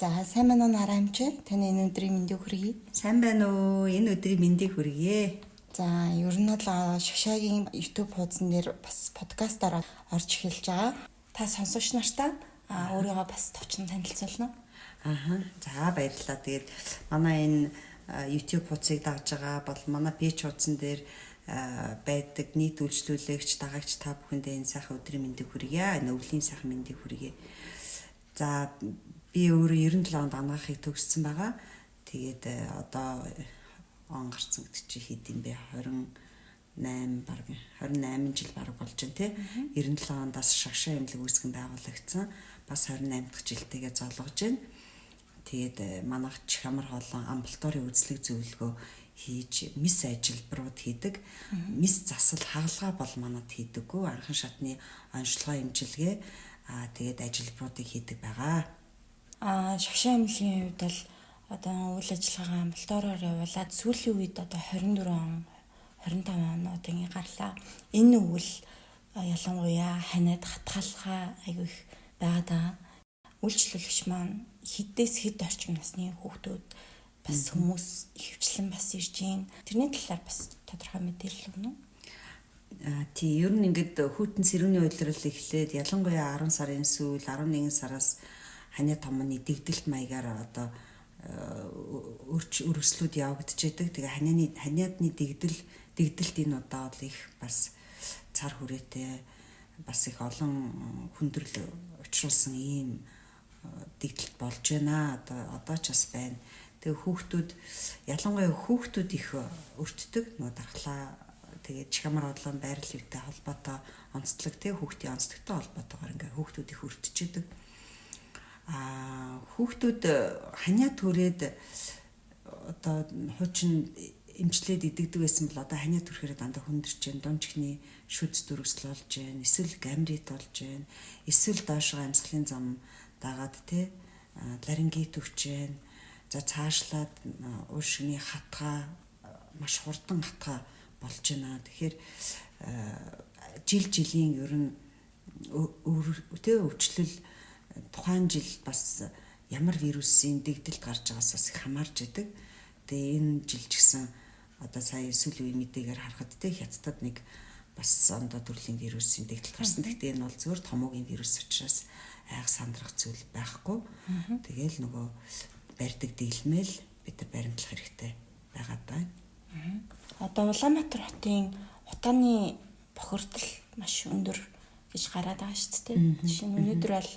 За сайн байна уу нараа амчиг? Таны энэ өдрийн мэндийг хүргэе. Сайн байна уу? Энэ өдрийн мэндийг хүргэе. За ер нь бол Шагшагийн YouTube хуудсан дээр бас подкастаараа орж эхэлж байгаа. Та сонсогч нартаа өөрийгөө бас товчхон танилцуулна уу? За баярлалаа. Тэгээд манай энэ YouTube хуудсыг дагж байгаа бол манай пэйж хуудсан дээр байдаг нийт үйлчлүүлэгч, дагагч та бүхэндээ энэ сайхан өдрийн мэндийг хүргье. Энэ өвлийн сайхан мэндийг хүргье. За би өөрөө 97 онд ангаахыг төгссөн байгаа. Тэгээд одоо он гарсан гэдэг чи хэд юм бэ? 28 жил бараг болж байна тий. 97 ондоос Шагшаа эмнэлэг үүсгэн байгуулагдсан. Бас 28 дахь жилтэйгээ зоолгож байна. Тэгээд манайх Чамар хоолон амбулаторийн үзлэг зөвлөгөө хийж мис ажилбарууд хийдэг. Мис засал хагалгаа бол манад хийдэггүй. Анхан шатны онцлогоо имчилгээ тэгээд ажилбаруудыг хийдэг байгаа. Шагшаа эмнэлгийн хувьд бол одоо үйл ажиллагаа амбулатороор явуулаад сүүлийн үед одоо 24 он 25 онуудын гарлаа. Энэ үйл ялангуяа ханиад хатгалгаа айгүй их байгаа. Үйлчлүүлэгч маань хэдээс хэд орчим насны хүүхдүүд бас хүмүүс хөвчлэн бас ирж гин. Тэрний талаар бас тодорхой мэдээлэл өгнө үү? Тий, ер нь ингээд хүйтэн цэрүүний удирдал эхлээд ялангуяа 10 сарын сүүл 11 сараас ханиад томны дэгдэлт маягаар одоо өргөслүүд явагдчихэдэг. Тэгээ ханиадны дэгдэлт энэ удаа бол их бас цар хүрээтэй бас их олон хүндрэл учруулсан ийм дэгдэлт болж байна. Одоо ч бас байна. Тэгээ хүүхдүүд ялангуяа хүүхдүүд их өртдөг. Нөгөө дархлаа тэгээд Чамар хоолон байрал өвтэй холбоотой онцлог тий хүүхдийн онцлогтой холбоотойгоор ингээ хүүхдүүд их өртчихэдэг. Хүүхдүүд ханиад түрээд одоо хуучин эмчлээд идэгдэг байсан бол одоо ханиад түрхээр дандаа хүндэрч जैन дундчны шүдс дүрсэл болж जैन эсвэл гамрит болж जैन эсвэл доошоо амьсгалын зам дагаад тий ларингит өгч जैन за цаашлаад уушгины хатгаа маш хурдан хатгаа болж байна. Тэгэхээр жилийн ер нь тий өвчлөл тухайн жил бас ямар вирусын дэгдэлт гарч байгаас бас их хамаарч идэг. Тэгээ энэ жил ч гэсэн одоо сая сүүлийн мэдээгээр харахад тий хятадд нэг бас ондоо төрлийн вирусын дэгдэлт гарсан. Гэхдээ энэ бол зөвхөн томоогийн вирус учраас айх сандрах зүйл байхгүй. Тэгээл нөгөө барьдаг дийлмэл бид нар баримтлах хэрэгтэй байгаад байна. Одоо Улаанбаатар хотын утааны бохирдол маш өндөр гэж гараад байгаа шүү дээ. Жишээ нь өнөөдөр бол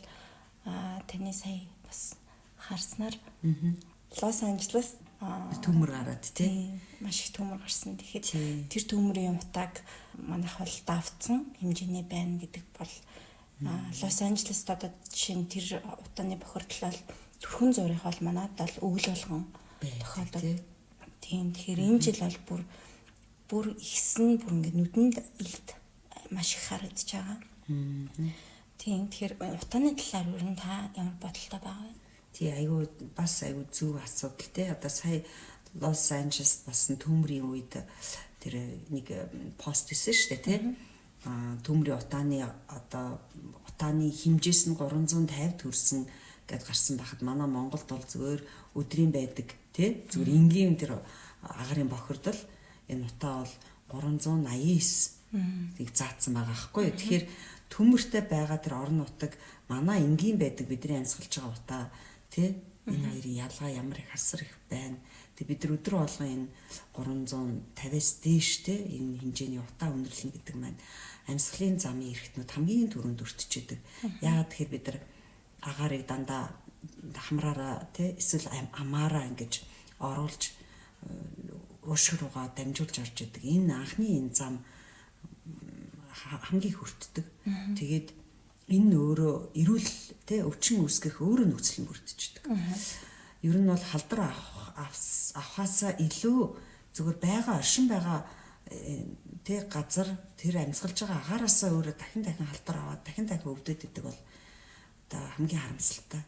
таны сая бас харснаар Лос Анжелес төмөр гараад тий маш их төмөр гарсан. Тэгэхээр тэр төмөрийн утааг манайх бол давцсан хэмжээний байна гэдэг бол Лос Анжелест одоо жишээ нь тэр утааны бохирдол бол төрхөн зургийг бол манайд бол өвөл болгон тохиолдод. Тийм тэгэхээр энэ жил бол бүр ихсэн бүр ингээд нүдэнд илт маш их харагдаж байгаа. Тийм тэгэхээр утааны талаар ер нь та ямар бодолтой байгаа вэ? Тий айгүй зөв асуудал тий. Одоо сая Лос Анжелес басан төмрийн үед тэр нэг пост хийсэн шүү дээ тий. Төмрийн утааны хэмжээс нь 350 төрсэн гэд гарсан байхад манай Монголд бол зөвөр өдрийн байдаг тий. Зөвөр энгийн тэр агарын бохирдол энэ утаа бол 389-ийг заасан байгаа байхгүй. Тэгэхээр төмөртэй байгаа тэр орон нутаг манай энгийн байдаг бидний амьсгалж байгаа утаа тий энэ хоёрын ялгаа ямар их хасар их байна. Тэг бид нар өдөр болгон энэ 350-аас дээш тий энэ хэмжээний утаа үнэрлэн гэдэг маань амьсгалын замын эрхтнүүд хамгийн түрүүнд өртчихэдэг. Яагаад тэгэхээр бид нар агаарыг дандаа хамраараа тий эсвэл амаараа ингэж оруулж уушиг руугаа дамжуулж орж идэг. Энэ анхны энэ зам хамгийн хүртдэг. Тэгээд энэ өөрөө эрүүл тий өвчин үүсгэх өөрөө нөхцөл бүрдчихдэг. Ер нь бол халдвар авахаасаа илүү зүгээр байгаа оршин байгаа тий газар тэр амьсгалж байгаа агаараасаа өөрөө дахин халдвар аваад дахин өвдөд идэг бол одоо хамгийн харамсалтай.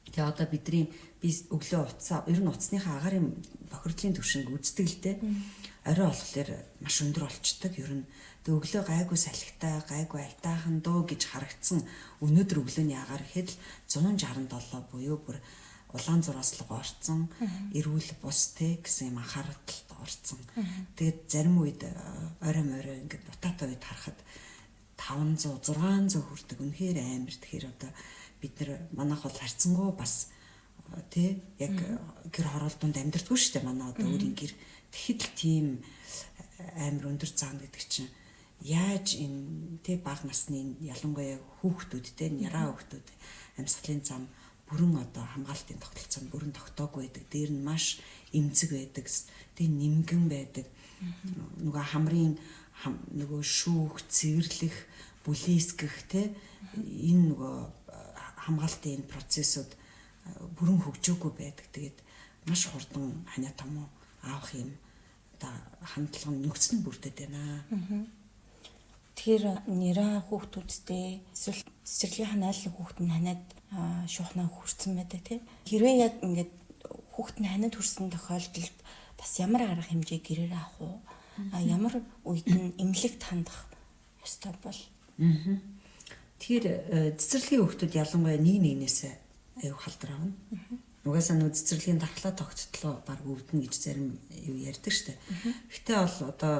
Тэгээ одоо бидний би өглөө утсаа ер нь утасныхаа агаарын бохирдлын түвшинг үздэг л дээ. Орой болохоор маш өндөр болчдөг. Ер нь тэг өглөө гайгүй салхитай, гайгүй айтаахан дөө гэж харагдсан өнөөдөр өглөөний агаар ихэд л 167 буюу бүр улаан зураас л орцсон, эрүүл бус те гэсэн юм анхааралд орцсон. Тэгээд зарим үед орой морой ингээд нутаатай үед харахад 500, 600 хүрдэг. Үнэхээр амар. Тэгэхээр одоо бид нар манайх бол харьцангуй бас тий яг гэр хороолдонд амьдэрдгүй шүү дээ. Манай одоо өөрийн гэр тэгэхэд л тийм амар өндөр цаана гэдэг чинь яаж энэ тий бага насны ялангуяа хүүхдүүд тий яраа хүүхдүүд амьсгалын зам бүрэн одоо хамгаалтын тогтолцоонд бүрэн тогтоогүй байдаг. Дээр нь маш эмзэг байдаг. Тий нимгэн байдаг. Нөгөө хамрын нөгөө шүүх, цэвэрлэх, бүлээсгэх тий энэ нөгөө хамгаалтын процессыг бүрэн хөгжөөгүй байдаг. Тэгээд маш хурдан ханиа том авах юм одоо хандлага нөхцөл нь бүрдээд байна. Тэгэхээр нэраа хүүхдүүдтэй эсвэл цэцэрлэгийн ханааллын хүүхд нь ханиад шуухнаа хүрсэн байдаг тийм. Хэрвээ яг ингээд хүүхд нь ханиад хүрсэн тохиолдолд бас ямар арга хэмжээ гэрээр авах уу? Ямар үед нь эмнэлэгт хандах ёстой бол? Тэгэхээр цэцэрлэгийн хүүхдүүд ялангуяа нэг нэгнээс аюу халдвар авна. Угаасаа нөө цэцэрлэгийн дархлаа тогттлоо баг өвдөн гэж зарим юу ярьдаг штэ. Гэхдээ бол одоо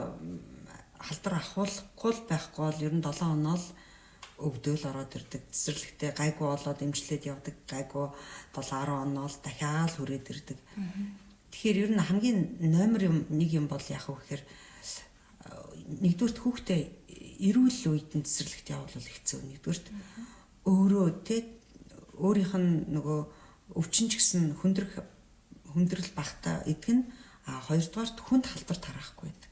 халдвар авахгүй байхгүй бол ер нь 7 хоноо л өвдөөл ороод ирдэг. Цэцэрлэгтээ гайгүй болоод эмчлээд явдаг. Гайгүй 7-10 хоноо л дахиад хүрээд ирдэг. Тэгэхээр ер нь хамгийн номер нэг юм бол яах вэ гэхээр нэгдүгürt хүүхдээ эрүүл үед нь цэцэрлэгт явуулвал хэцүү. Нэгдүгürt өөрөө те өөрийнх нь нөгөө өвчин ч гэсэн хүндрэл багтаа идэх нь хоёрдугаар хүнд халдвар тараахгүй байдаг.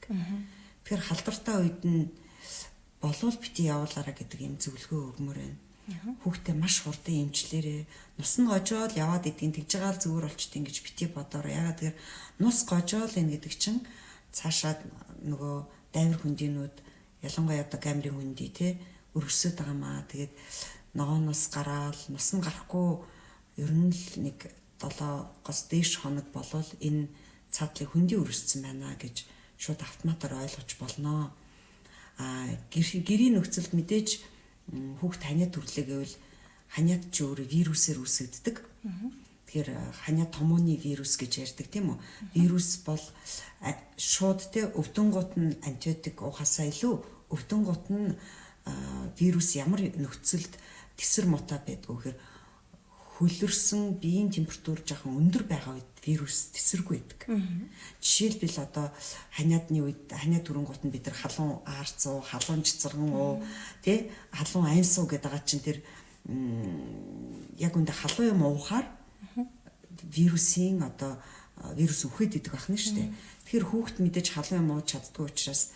Тэгэхээр халдвартай үед нь болов бити явуулаарай гэдэг юм зөвлөгөө өгмөр байна. Хүүхдээ маш хурдан эмчлээрээ нус нь гожоол яваад идэгин тэгж байгаа л зүгээр болчтой ингэж бити бодоорой. Ягаад гэхээр нус гожоол ин гэдэг чинь цаашаад нөгөө дайвар хүндийнүүд ялангуяа одоо гамрын хүндий те өргөсөд байгаамаа. Тэгээд ногооноос гараал нус нь гарахгүй ер нь л нэг 7-оос дээш хоног болвол энэ цаатлын хүндий өргөссөн байна гэж шууд автоматар ойлгож болно. Гэрийн нөхцөлд мэдээж хүүхд ханиад төрлөө гэвэл ханиад ч өөр вирусээр үүсгдэг. Тэгэхээр ханиад томооны вирус гэж ярьдаг тийм үү? Вирус бол шууд те өвдөнгууд нь антибиотик уухасаа илүү өвдөнгууд нь вирус ямар нөхцөлд тэсвэр муутай байдгүй гэхээр хөлөрсөн биеийн температур жоохон өндөр байгаа үед вирус тэсвэргүй байдаг. Жишээлбэл одоо ханиадны үед ханиад түрэнгуут нь бид нар халуун аарцуу, халуун цэцэргэн уу, тий халуун айнсуу гэдэг байгаа чинь тэр яг үндэ халуун юм уухаар вирусын одоо вирус үхээд идэх байх нь шүү дээ. Тэгэхээр хүүхд мэдээж халуун юм ууж чаддгүй учраас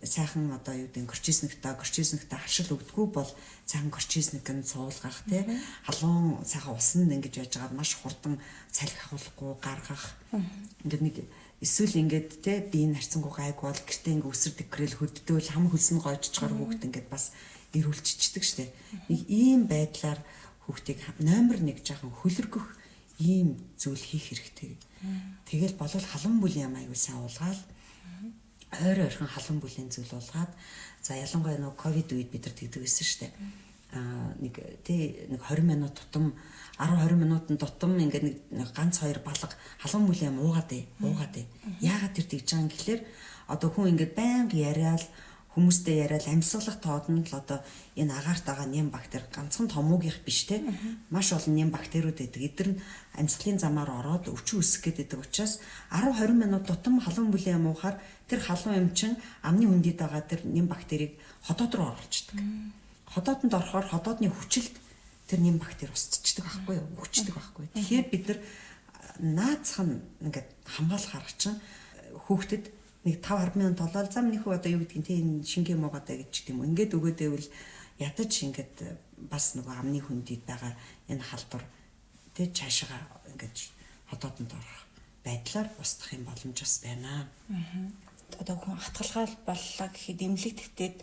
сайхан одоо юу гэдэг горчизнэгтэй харшил өгдөггүй бол сайхан горчизнэг нь цуулгах тий халуун сайхан усан ингэж яаж байгаа маш хурдан салхи авахгүй гаргах ингээд нэг эсвэл ингээд тий биеийн харьцангуй гайг бол гэртээ ингээд өсөр декрэл хөдөлдөөл хам хөлс нь гоожчгаар хүүхд ингээд бас эрүүлчихдэг штэ. Нэг ийм байдлаар хүүхдийг номер 1 жаахан хөлөргөх ийм зүйл хийх хэрэгтэй. Тэгэл болов халуун бүлийн аягүй сайн уулгаал ойрхон халуун бүлийн зүйл болгоод за ялангуяа нэг ковид үед бид нар тэгдэг байсан шүү дээ. Нэг 20 минут тутам 10-20 минутын тутам ингээд нэг ганц хоёр балга халуун бүлийн уугаад ээ. Яагаад тэр тэгж байгаа юм гэхэлэр одоо хүн ингээд байнга яриад хүмүүстэй яриад амьсгалах тоод нь л одоо энэ агаарт байгаа нэм бактери ганцхан томуугийнх биш те маш олон нэм бактериуд байдаг. Эдгээр нь амьсгалын замаар ороод өвчин үүсгэх гэдэг учраас 10-20 минут тутам халуун бүлийн юм уухаар тэр халуун юм чин амны хүндэд байгаа тэр нэм бактерийг ходоод руу оруулцдаг. Ходоодонд орохоор ходоодны хүчилд тэр нэм бактери устчихдаг байхгүй юу? Хүчдэг байхгүй. Тэгэхээр бид нар наацхан ингээд хамгаалах арга чинь хүүхдэд нэг 5-10 минут болоод зам нөхөө одоо юу гэдгийг тийм шингээ муугаадаа гэж тийм үү. Ингээд өгөөд байвал ядаж ингээд бас нөгөө амны хүндэд байгаа энэ халдвар тэг цаашаа ингээд ходоодонд орох байдлаар устгах юм боломж бас байна. Одоо хүн хатгалгаал боллоо гэхэд эмнэлэгтээд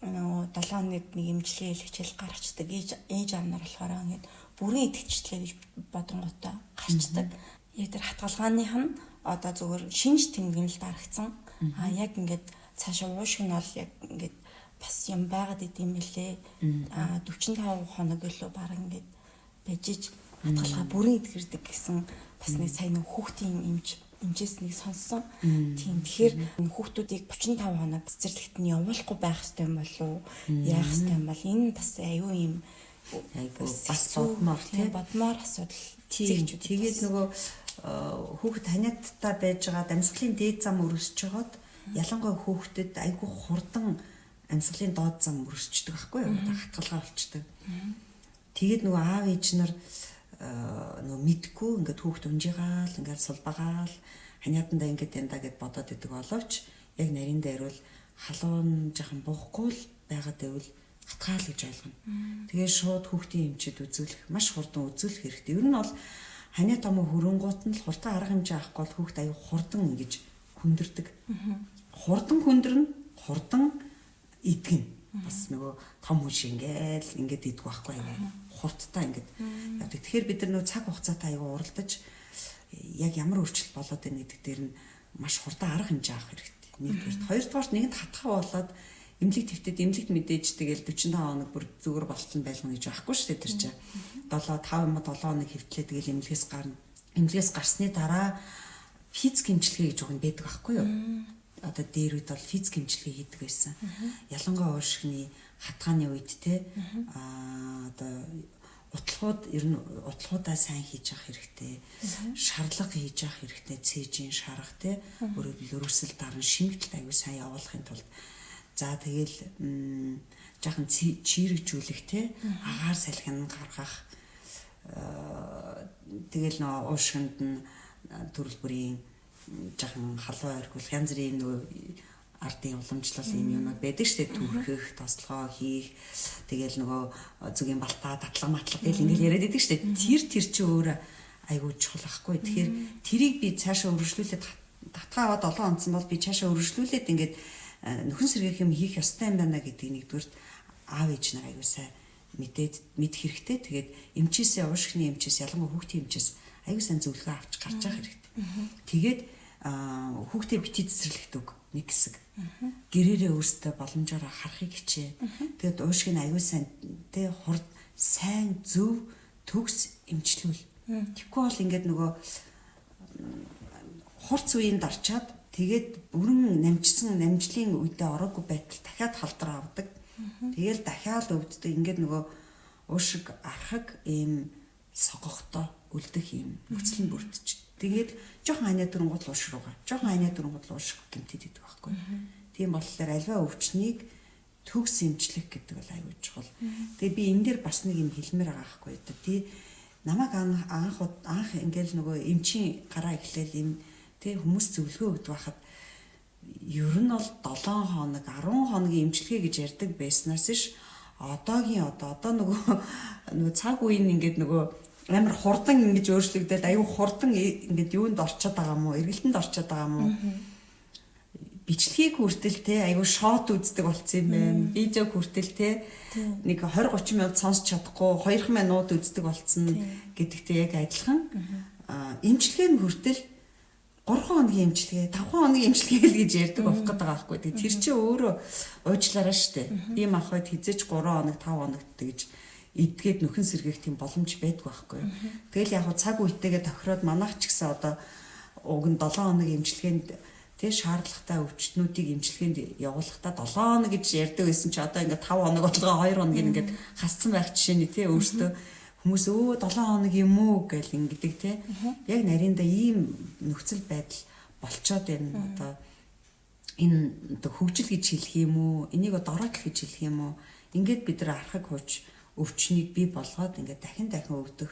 нөгөө 7 хоногт нэг эмчилгээ хичээл гаргацдаг ээж аав нар болохоор ингээд бүрэн идэвхжлээ гэж бодонготой гарчдаг. Яг тэр хатгалгааных нь одоо зүгээр шинж тэмдгэн л дарагдсан. Яг ингээд цаашаа уушиг нь бол яг ингээд бас юм байгаад идэм билээ. 45 хоног илүү баг ингээд бажиж хатгалгаа бүрэн идэвхждэг гэсэн бас нэг сайн нэг хүүхдийн эмчээс нэг сонссон. Тийм тэгэхээр хүүхдүүдийг 35 хоног цэцэрлэгт нь явуулахгүй байх хэрэгтэй юм болов уу? Яах хэрэгтэй юм бол энэ бас аюу юм бас бодмоор асуудал. Тэгээд нөгөө хүүхэд ханиадтай байж байгаа амьсгалын дээд зам өрөсөж жагаад ялангуяа хүүхдэд айгүй хурдан амьсгалын доод зам өрөсчдөг байхгүй юу? Хатгалгаа болчдөг. Тэгээд нөгөө аав ээж нар нөгөө мэдгүй ингээд хүүхд унжигаал ингээд сулбагаал ханиадандаа ингээд янда гэд бодоод идэг боловч яг нарийн дээр бол халуун жахан буухгүй л байгаад байвал хатгаал гэж ойлгоно. Тэгээд шууд хүүхдийн эмчэд үзүүлэх маш хурдан үзүүлэх хэрэгтэй. Ер нь бол ханиа томоо хөрөнгөут нь л хурдан арга хэмжээ авахгүй бол хүүхд аюу хурдан ингэж хүндэрдэг. Хурдан хүндэрнэ, хурдан идэгнэ. Бас нөгөө том хүн шиг ингээд идэх байхгүй аюу хурдтай ингээд. Тэгэхээр бид нар нөгөө цаг хугацаатай аюу уралдаж яг ямар өөрчлөлт болоод байна гэдэг дээр нь маш хурдан арга хэмжээ авах хэрэгтэй. Нэгдүгээр. Хоёрдугаарт нэгэнд хатгаа болоод эмнэлэг твтэд эмнэлэгт мэдээж тэгэл 45 хоног бүр зүгээр болтон байлна гэж байхгүй шүү дээ тэр чинь. 7 хоног хэвтлээ тэгэл эмнэлгээс гарна. Эмнэлгээс гарсны дараа физик эмчилгээ гэж үг байдаг байхгүй юу? Одоо дээр үед бол физик эмчилгээ хийдэг байсан. Ялангуяа уушгины хатгааны үед те одоо утлахууд ер нь утлахуудаа сайн хийж авах хэрэгтэй. Шарлага хийж авах хэрэгтэй. Цээжийн шарга те өөрөөр өрөвсөл даран шимэгдэлт аюу сайн явуулахын тулд за тэгэл жаахан чирэгжүүлэх те агаар салхин гаргах тэгэл нөө уушгинд нь төрөл бүрийн жаахан халуун оргиулах янз бүрийн нөгөө ардын уламжлал юм юмуд байдаг шүү дээ түрхэх, тослогоо хийх тэгэл нөгөө зүгийн балтаа, татлага матлага гэл ингээл яриад байдаг шүү дээ. Тэр чи өөрөө айгүй чухал ахгүй. Тэгэхээр тэрийг би цаашаа өргөжлүүлээд татгаа аваад 7 онцсон бол би цаашаа өргөжлүүлээд ингээд нөхөн сэргээх юм хийх ёстой юм байна гэдгийг нэгдүгürt аав ээж нар айгүй сайн мэдэх хэрэгтэй. Тэгээд эмчээсээ уушгины эмчээс ялангуяа хүүхдийн эмчээс айгүй сайн зөвлөгөө авч гарч явах хэрэгтэй. Тэгээд хүүхдээ бити цэцэрлэгдэг нэг хэсэг. Гэрээрээ өөртөө боломжоор харахыг хичээ. Тэгээд уушгины айгүй сайн тэ хурд сайн зөв төгс эмчлүүл. Тэгэхгүй бол ингээд нөгөө хурц үеинд орчаад тэгээд бүрэн намжлын үедээ ороогүй байтал дахиад халдраа авдаг. Тэгэл дахиад өвддөг. Ингээд нөгөө уушиг архаг ийм согохтой үлдэх ийм нөхцөл нь бүрдчих. Тэгээд жоохон ханиа дөрөнгөт уушиг руугаа. Жоохон ханиа дөрөнгөт уушиг гэмтээд идэх байхгүй. Тийм болохоор альва өвчнийг төгс эмчлэх гэдэг бол аюул чухал. Тэгээд би энэ дээр бас нэг юм хэлмээр байгаа байхгүй. Тий намайг анх ингээл нөгөө эмчийн гараа эхлээл энэ тий хүмүүс зөвлөгөө өгдөг байхад ер нь бол 7 хоног 10 хоногийн эмчилгээ гэж ярьдаг байснаас ш одоогийн одоо нөгөө цаг үеийн ингээд нөгөө амар хурдан ингэж өөрчлөгдөд аюу хурдан ингээд юунд орчод байгаа юм уу эргэлтэнд орчод байгаа юм уу бичлэгийг хүртэл те аюу шот үздэг болсон юм байна видео хүртэл те нэг 20-30 минут сонсч чадахгүй 2 минут үздэг болсон гэдэгтэй яг адилхан эмчилгээ нь хүртэл 3 хоногийн эмчилгээ 5 хоногийн эмчилгээ л гэж ярьдаг болох гэдэг байгаа байхгүй тэр чинь өөрөө уучлаарай штэ ийм ахад хизэж 3 хоног 5 хоног тэгж идгээд нөхөн сэргээх тийм боломж байдаг байхгүй. Тэгэл яг цаг үетэйгээ тохироод манайх ч гэсэн одоо уг нь 7 хоногийн эмчилгээнд тий шаардлагатай өвчтнүүдийг эмчилгээнд явуулахдаа 7 хоног гэж ярьдаг байсан чи одоо ингээд 5 хоног болгоо 2 хоногийг ингээд хасцсан байх жишээ нь тий өөртөө хүмүүс 7 хоног юм уу гэл ингэдэг тий яг нарийнда ийм нөхцөл байдал болцоод байна одоо энэ одоо хөгжил гэж хэлэх юм уу энийг дороотл гэж хэлэх юм уу ингээд бид нар архаг хууч өвчнийг бий болгоод ингээд дахин өвдөх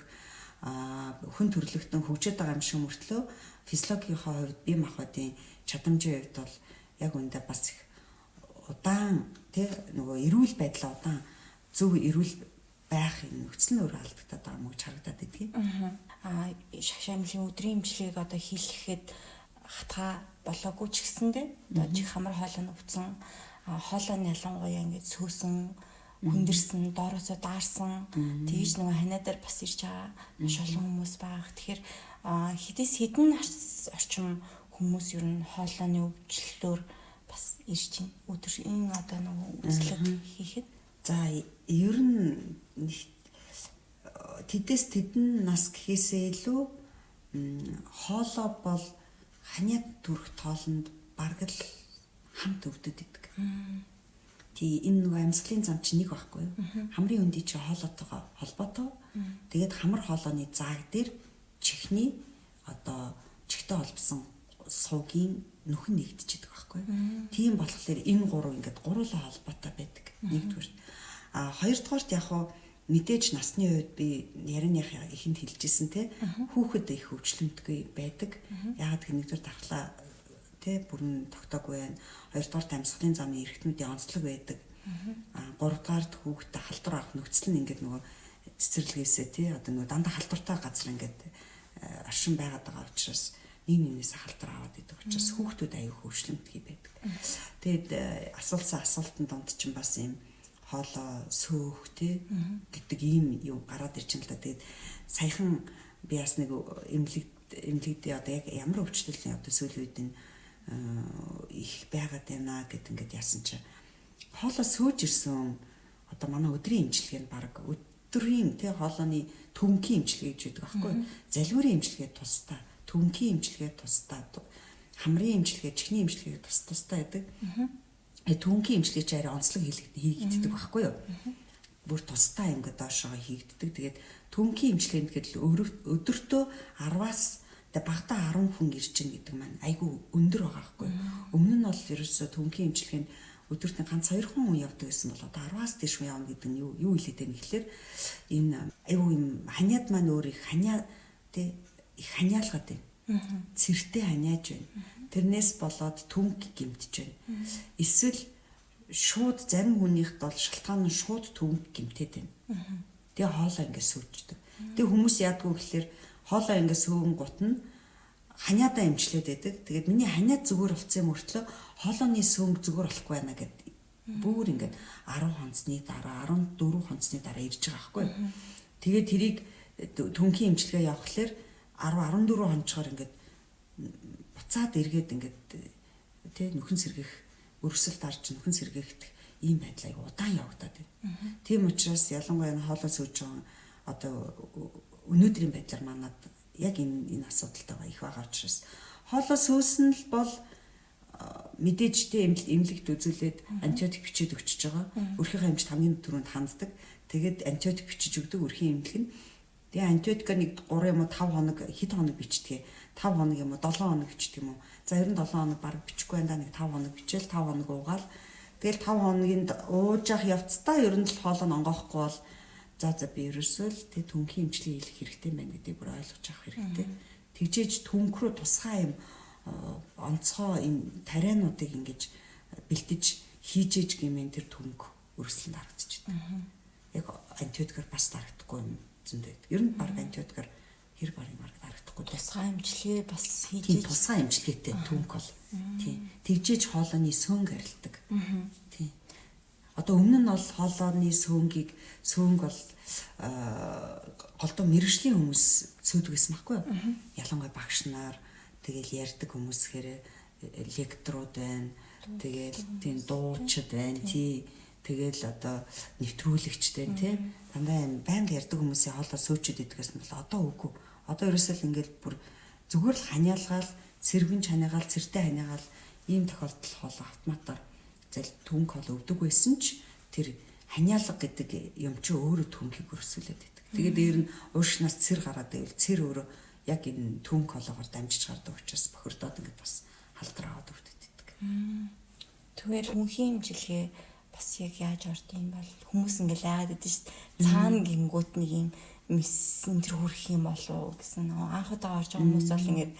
хүн төрлөختөн хөгжөөд байгаа юм шиг мөртлөө физиологийнхаа хувьд бие махбодын чадамжийн хувьд бол яг үүндээ бас их удаан тий нөгөө эрүүл байдлаа удаан зөв эрүүл байх нөхцөл нь өөрөө алдагдаад байгаа юм гэж харагдаад байдгийг. Шагшаамлын өдрийн эмчилгээг одоо хийлгэхэд хатгаа болоогүй ч гэсэндээ одоо жиг хамар хоолой нь өвцөн хоолой нь ялангуяа ингээд сөөсөн хүндэрсэн, доороосоо даарсан. Тэгж нөгөө ханаа дээр бас ирж байгаа маш олон хүмүүс байгаа. Тэгэхээр хэдийс хэдэн орчим хүмүүс ер нь хоолойны өвчлөлөөр бас ирж байна. Өдрийн одоо нөгөө үзлэг хийхэд. За ер нь тэдээс тэдэн нас гэхээсээ илүү хоолой бол ханиад төрөх тоолонд бараг л хамт өвдөд идэг. Тий энэ нөгөө амьсгалын зам чинь нэг байхгүй юу? Хамрын өндий чи хоолойтойгоо холбоотой. Тэгээд хамар хоолойны зааг дээр чихний одоо чихтэй холбосон суугийн нүхэн нэгдчихэдэг байхгүй юу? Тийм болохоор энэ гурав ингээд гуруулаа холбоотой байдаг. Нэгдүгээр. Хоёрдугаарт яг хуу мэдээж насны үед би ярианых ихэнд хэлжсэн те хүүхэд их өвчлөмтгүй байдаг. Яагаад гэвэл нэгдүгээр дархлаа те бүрэн тогтоогүй байна. Хоёрдугаар амьсгалын замын эргэтнүүдийн онцлог байдаг. Гуравдугаарт хүүхдэд халдвар авах нөхцөл нь ингээд нөгөө цэцэрлэгээсээ те одоо нөгөө дандаа халдвартай газар ингээд оршин байгаад байгаа учраас нийгмээс халдвар аваад идэг учраас хүүхдүүд аюух өвчлөмтгий байдаг. Тэгэд асуулсан асуултанд донд чинь бас юм хоолой сөөх те гэдэг ийм юм гараад ирж байна л да. Тэгээд саяхан би бас нэг эмнэлэгдээ одоо яг ямар өвчлөлийн одоо сүүлийн үед энэ их байгаад байна гэд ингээд яасан чи хоолой сөөж ирсэн одоо манай өдрийн эмчилгээ нь баг өдрийн те хоолойны төвөнхийн эмчилгээ гэж байдаг байхгүй залбирын эмчилгээ тусдаа төвөнхийн эмчилгээ тусдаа хамрын эмчилгээ чихний эмчилгээ тусдаа байдаг төвөнхийн эмчилгээ чи арай онцлог хийгддэг байхгүй юу бүр тусдаа ингээд доошоо хийгддэг тэгээд төвөнхийн эмчилгээнд гэхэд өдөртөө 10-аас багтаа 10 хүн ирж гин гэдэг маань айгүй өндөр байгаа байхгүй өмнө нь бол ерөөсөө төвөнхийн эмчилгээнд өдөрт ганц 2 хүн явдаг гэсэн бол одоо 10-аас дээш хүн явна гэдэг нь юу хэлээд байна гэхэлэр энэ айгүй юм ханиад маань өөр их ханиа тий их ханиалгаад байна цэртэй ханиаж байна тэрнээс болоод түнх гимтэж байна эсвэл шууд зарим хүнийхд бол шалтгаан нь шууд түнх гимтээд байна тэгээ хоолой ингээд сүйчдэг тэгээ хүмүүс яадгүй гэхэлэр хоолой ингээд сүүн гут нь ханиадаа эмчлээд байдаг. Тэгээд миний ханиад зүгээр болцсон юм өртлөө хоолойны сөөг зүгээр болохгүй байна гэдэг. Бүр ингээд 10 хонцны дараа 14 хонцны дараа ирж байгаа байхгүй. Тэгээд тэрийг түнхийн эмчилгээ явахлаар 10 14 хонцоор ингээд буцаад эргээд ингээд тий нөхөн сэргэх өрсөлд арч нөхөн сэргээх ийм байдал аяг удаан явагдаад байна. Тийм учраас ялангуяа хоолой сөөж байгаа одоо өнөөдрийн байдлаар манад яг энэ асуудалтай их байгаа учраас хоолой сөөсөн л бол мэдээжтэй эмнэлэгт үзүүлээд антибиотик бичиж өгчөж байгаа. Өрхийн эмчт хамгийн түрүүнд ханддаг. Тэгээд антибиотик бичиж өгдөг өрхийн эмнэлэг нь. Тэгээ антибиотик нэг 3 юм уу 5 хоног хэд хоног бичдэг. 5 хоног юм уу 7 хоног бичдэг юм уу. За 97 хоног баг бичихгүй байна да нэг 5 хоног бичээл 5 хоног уугаал. Тэгэл 5 хоногийн ууж явах явцдаа ер нь л хоолой онгоохгүй бол за би ерөөсөө л тэг түнхийн эмчилгээ хийх хэрэгтэй байна гэдгийг бүр ойлгож авах хэрэгтэй. Тэгжээж түнх рүү тусгай юм онцгой юм тариануудыг ингэж бэлдэж хийжээж гэмээр тэр түнх өрсөлдөнд харагдчих. Яг антибиотикаар бас дарагдахгүй юм зөндөө. Ер нь баг антибиотикаар хэр баг дарагдахгүй. Тусгай эмчилгээ бас хийж тусгай эмчилгээтэй түнх бол тий. Тэгжээж хоолойны сөнг арилдаг. Тий. Одоо өмнө нь бол хоолойны сөнг бол голдоо мэрэгжлийн хүмүүс сөөдөг гэсэн байхгүй юу? Ялангуяа багш нар тэгэл ярьдаг хүмүүс хэрэг лекторууд байна. Тэгэл тийм дуучид байна тий. Тэгэл одоо нэвтрүүлэгчтэй тий. Дандаа юм байнга ярьдаг хүмүүсийн хоолой сөөчөд идэгээс нь бол одоо үгүй. Одоо ерөөсөө л ингээл бүр зүгээр л ханиалгаал, цэрвэн ханиагаал, цэртэй ханиагаал ийм тохиолдол хоолой автоматар зэл түнх хоол өвдөг байсан ч тэр ханиалга гэдэг юм чи өөрөө түнхийг өрсүүлээд байдаг. Тэгээд дээр нь уушнаас цэр гараад байвал цэр өөрөө яг энэ түнх хоолоогоор дамжиж гардаг учраас бохирдоод ингээд бас халдвар аваад өвдөд байдаг. Тэгвэл түнхийн эмчилгээ бас яг яаж орд юм бол хүмүүс ингээд айгаад идэв шүү дээ. Цаана гингүүт нэг юм мессенжер хүрэх юм болов гэсэн анхудаа орж байгаа хүмүүс бол ингээд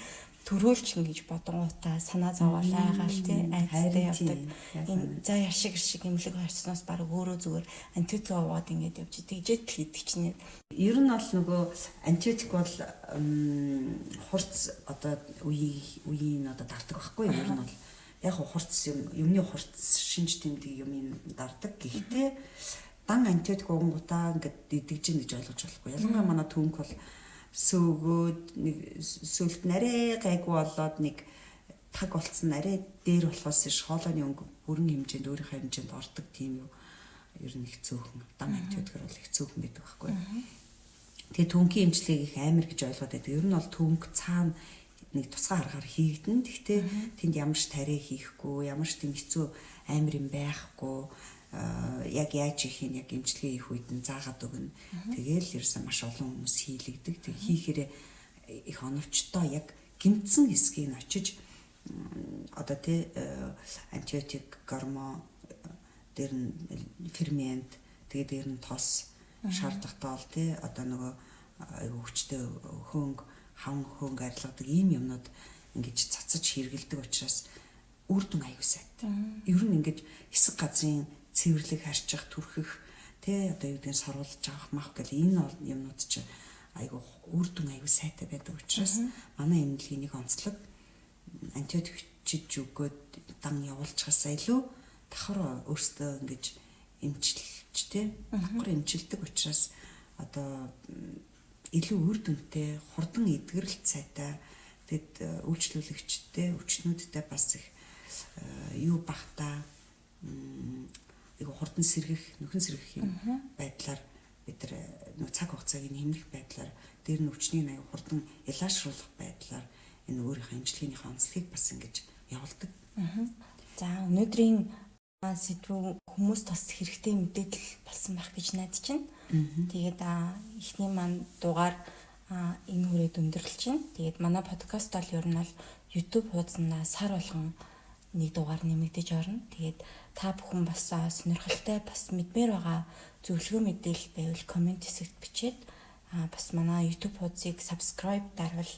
төрөөлч ингэж бодонгуудаа санаа зовоол айгаал тий айцтай явдаг. Энэ за яшиг имлэг харсноос баг өөрөө зүгээр антибиотик аваад ингэж явж тэгжээд л идэх чинь. Ер нь бол нөгөө антибиотик бол хурц одоо үеийн одоо дартаг байхгүй ер нь бол яг хурц юмны хурц шинж тэмдэг юм дардаг. Гэхдээ дан антибиотик уунгуудаа ингээд идэгж гин гэж ойлгож болохгүй. Ялангуяа манай түнх бол сөөгөөд нэг сүлд нарийн гайгүй болоод нэг таг болцсон нарийн дээр болохоос иш хоолойны өнгө бүрэн хэмжээнд өөрийнхөө хэмжээнд ордог тийм юу ер нь их цөөхөн дан антибиотикээр бол их цөөхөн байдаг байхгүй. Тэгээ түнхийн эмчилгээг их амар гэж ойлгоод байдаг. Ер нь бол түнх цаана нэг тусгай аргаар хийгдэн. Гэхдээ тэнд ямар ч тариа хийхгүй, ямар ч тийм хэцүү амар юм байхгүй. Яг яаж хийх яг эмчилгээ хийх үед нь заагаад өгнө. Тэгээл ерөөсөө маш олон хүмүүс хийлэгдэг. Тэг хийхээрээ их оновчтой яг гимтсэн хэсгийг нь очиж одоо тий антибиотик, гормон дээр нь фермент тэгээд дээр нь тос шаардлагатай бол тий одоо нөгөө айгу хүчтэй хөнг хавн хөнг арилгадаг ийм юмнууд ингэж цацаж хэргэлдэг учраас үр дүн аюу сайтай. Ер нь ингэж хэсэг газрын цэвэрлэг харьчих, түрхэх тий одоо юу гэдэг нь сорволж авах мах гэл энэ юмнууд чинь айгу үр дүн аюу сайтай байдаг учраас манай эмнэлгийн нэг онцлог антибиотик чиж өгөөд дан явуулчихсаа илүү давхар өөртөө ингэж эмчилж тий давхар эмчилдэг учраас одоо илүү үр дүнтэй, хурдан эдгэрэлт сайтай тэгэд үйлчлүүлэгчтэй, өчнүүдтэй бас их юу багтаа айгу хурдан сэргэх, нөхөн сэргэх юм байдлаар бид нар цаг хугацааг нь хэмнэх байдлаар дээр нь өвчнийг айгу хурдан илаашруулах байдлаар энэ өөрийнхөө эмчилгээний онцлогийг бас ингэж явуулдаг. За өнөөдрийн сэдвүү хүмүүс бас хэрэгтэй мэдээлэл болсон байх гэж найдаж байна. Тэгээд эхний маань дугаар энэ хүрээд өндөрлөж байна. Тэгээд манай подкаст бол ер нь бол YouTube хуудасна сар болгон нэг дугаар нэмэгдэж орно. Тэгээд та бүхэн бас сонирхолтой бас мэдмээр байгаа зөвлөгөө мэдээлэл байвал комент хэсэгт бичээд бас манай YouTube хуудсыг subscribe дарвал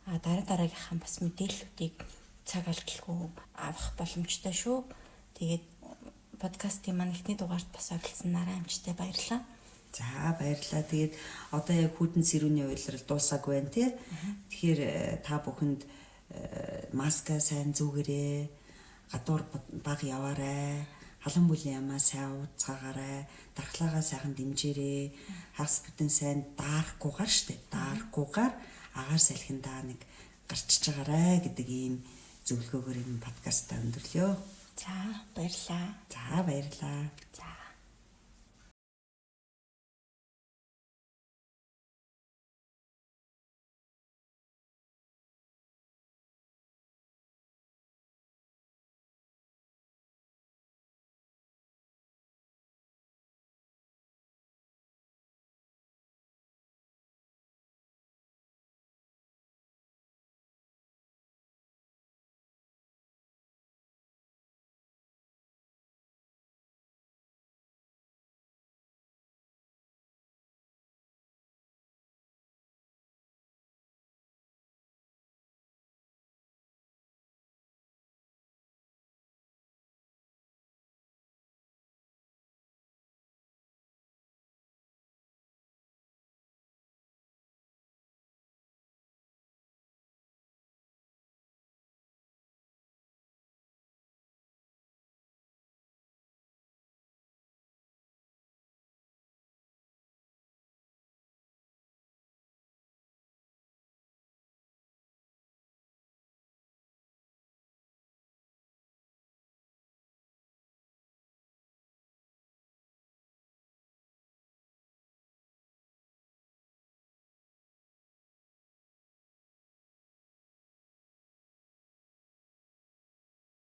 дараагийнхаа бас мэдээллүүдийг цаг алдалгүй авах боломжтой шүү. Тэгээд подкастын маань эхний дугаарт бас оролцсонараа амжтай баярлалаа. За баярлалаа. Тэгээд одоо яг хүйтэн сэрүүний уйлрал дуусаагүй байна тий. Тэгэхээр та бүхэнд маска сайн зүгээрээ, гадуур баг яваарай, халан бүлийн ямаа сайн ууцгаагаарай, дархлаагаа сайхан дэмжээрэй. Хагас бүтэн сайн даарахгүйгээр штэ. Даарахгүйгээр агаар салхиндаа нэг гарчиж байгаарай гэдэг ийм зөвлөгөөгөр энэ подкастаа өндөрлөө. За баярлалаа. За баярлалаа. За